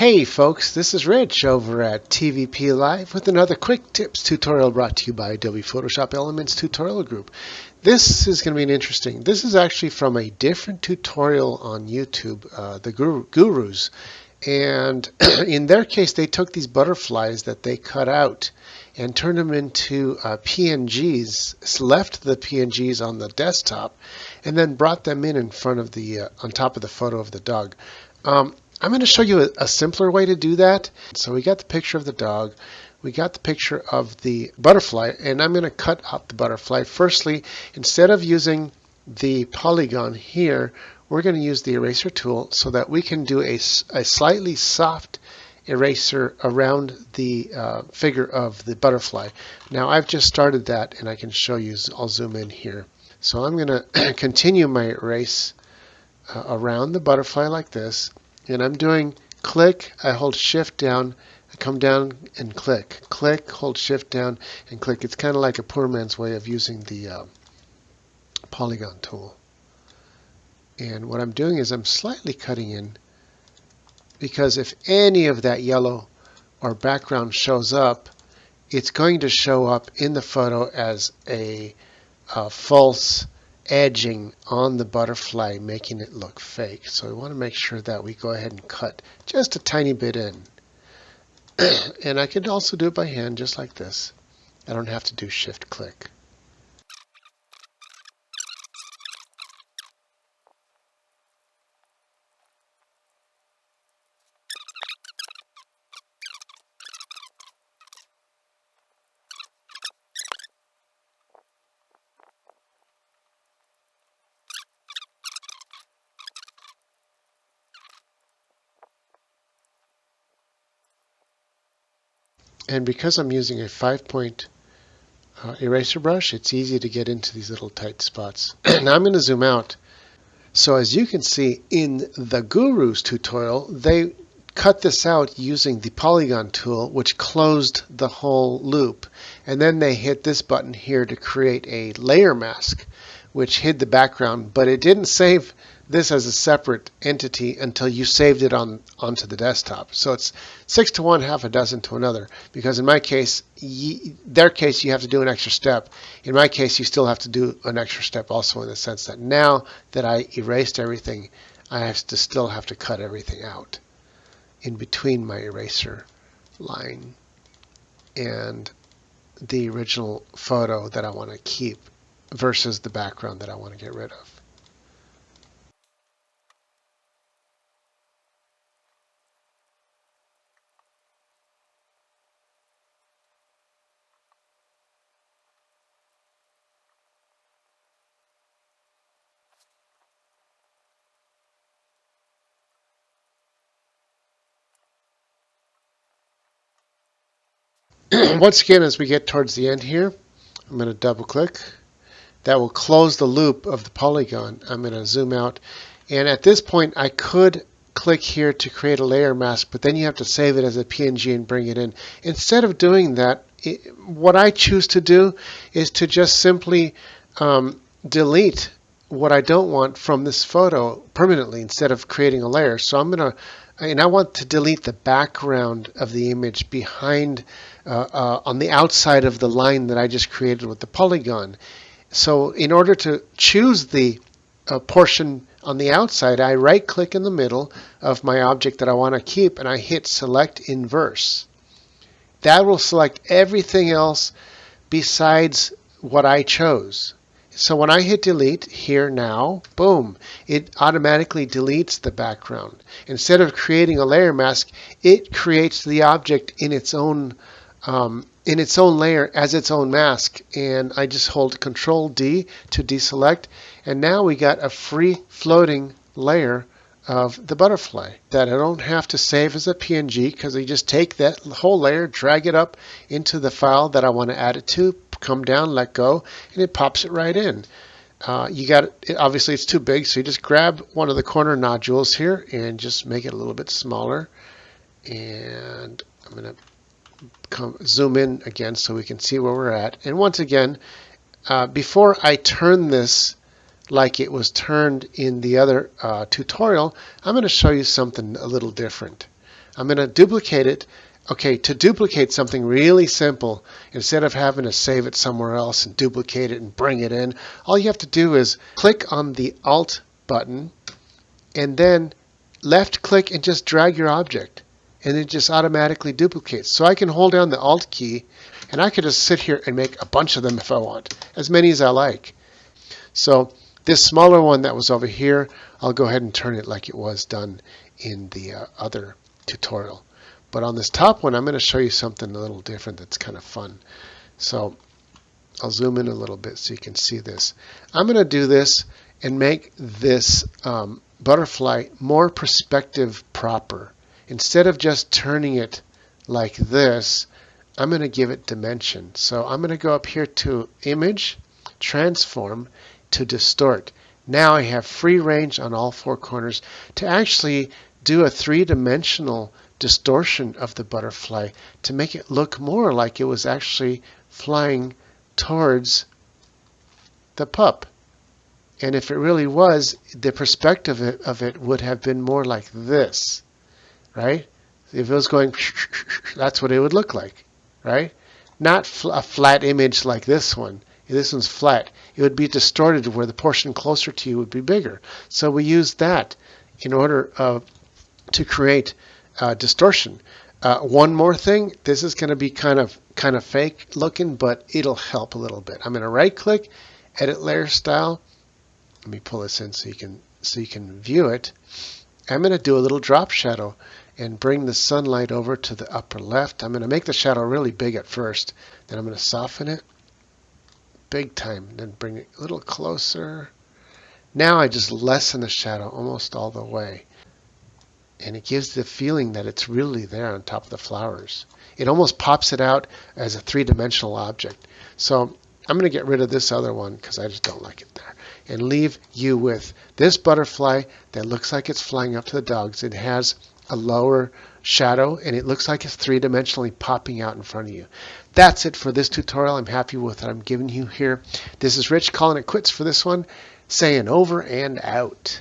Hey folks, this is Rich over at TVP Live with another quick tips tutorial brought to you by Adobe Photoshop Elements Tutorial Group. This is going to be interesting. This is actually from a different tutorial on YouTube, the Gurus. And in their case, they took these butterflies that they cut out and turned them into PNGs, left the PNGs on the desktop, and then brought them in front of the, on top of the photo of the dog. I'm going to show you a simpler way to do that. So we got the picture of the dog, we got the picture of the butterfly, and I'm going to cut out the butterfly. Firstly, instead of using the polygon here, we're going to use the eraser tool so that we can do a slightly soft eraser around the figure of the butterfly. Now I've just started that and I can show you. I'll zoom in here. So I'm going to continue my erase around the butterfly like this. And I'm doing click, I hold shift down, I come down and click. Click, hold shift down and click. It's kind of like a poor man's way of using the polygon tool. And what I'm doing is I'm slightly cutting in, because if any of that yellow or background shows up, it's going to show up in the photo as a false edging on the butterfly, making it look fake. So we want to make sure that we go ahead and cut just a tiny bit in. And I could also do it by hand just like this. I don't have to do shift click. And because I'm using a 5-point eraser brush, it's easy to get into these little tight spots. Now I'm going to zoom out. So as you can see in the Gurus tutorial, they cut this out using the polygon tool, which closed the whole loop. And then they hit this button here to create a layer mask, which hid the background, but it didn't save this as a separate entity until you saved it onto the desktop. So it's 6 to 1, half a dozen to another, because in my case, their case, you have to do an extra step. In my case, you still have to do an extra step also, in the sense that now that I erased everything, I still have to cut everything out in between my eraser line and the original photo that I want to keep versus the background that I want to get rid of. Once again, as we get towards the end here, I'm going to double click. That will close the loop of the polygon. I'm going to zoom out. And at this point, I could click here to create a layer mask, but then you have to save it as a PNG and bring it in. Instead of doing that, what I choose to do is to just simply delete what I don't want from this photo permanently instead of creating a layer. So I'm going to, and I want to delete the background of the image behind, on the outside of the line that I just created with the polygon. So in order to choose the portion on the outside, I right click in the middle of my object that I want to keep and I hit select inverse. That will select everything else besides what I chose. So when I hit delete here now, boom, it automatically deletes the background. Instead of creating a layer mask, it creates the object in its own layer as its own mask. And I just hold Control D to deselect, and now we got a free floating layer of the butterfly that I don't have to save as a PNG, because I just take that whole layer, drag it up into the file that I want to add it to, come down, let go, and it pops it right in. You got it, obviously it's too big, so you just grab one of the corner nodules here and just make it a little bit smaller. And I'm going to zoom in again so we can see where we're at. And once again, before I turn this like it was turned in the other tutorial, I'm going to show you something a little different. I'm going to duplicate it. Okay, to duplicate something really simple, instead of having to save it somewhere else and duplicate it and bring it in, all you have to do is click on the Alt button and then left click and just drag your object. And it just automatically duplicates. So I can hold down the Alt key and I could just sit here and make a bunch of them if I want, as many as I like. So this smaller one that was over here, I'll go ahead and turn it like it was done in the other tutorial. But on this top one, I'm going to show you something a little different that's kind of fun. So I'll zoom in a little bit so you can see this. I'm going to do this and make this butterfly more perspective proper. Instead of just turning it like this, I'm going to give it dimension. So I'm going to go up here to Image, Transform, to Distort. Now I have free range on all four corners to actually do a three-dimensional distortion of the butterfly to make it look more like it was actually flying towards the pup. And if it really was, the perspective of it would have been more like this, right? If it was going, that's what it would look like, right? Not a flat image like this one. This one's flat. It would be distorted where the portion closer to you would be bigger. So we use that in order to create distortion. One more thing. This is going to be kind of fake looking, but it'll help a little bit. I'm going to right click, edit layer style. Let me pull this in so you can view it. I'm going to do a little drop shadow and bring the sunlight over to the upper left. I'm going to make the shadow really big at first. Then I'm going to soften it big time. Then bring it a little closer. Now I just lessen the shadow almost all the way. And it gives the feeling that it's really there on top of the flowers. It almost pops it out as a three-dimensional object. So I'm going to get rid of this other one because I just don't like it there. And leave you with this butterfly that looks like it's flying up to the dogs. It has a lower shadow and it looks like it's three-dimensionally popping out in front of you. That's it for this tutorial. I'm happy with what I'm giving you here. This is Rich calling it quits for this one, saying over and out.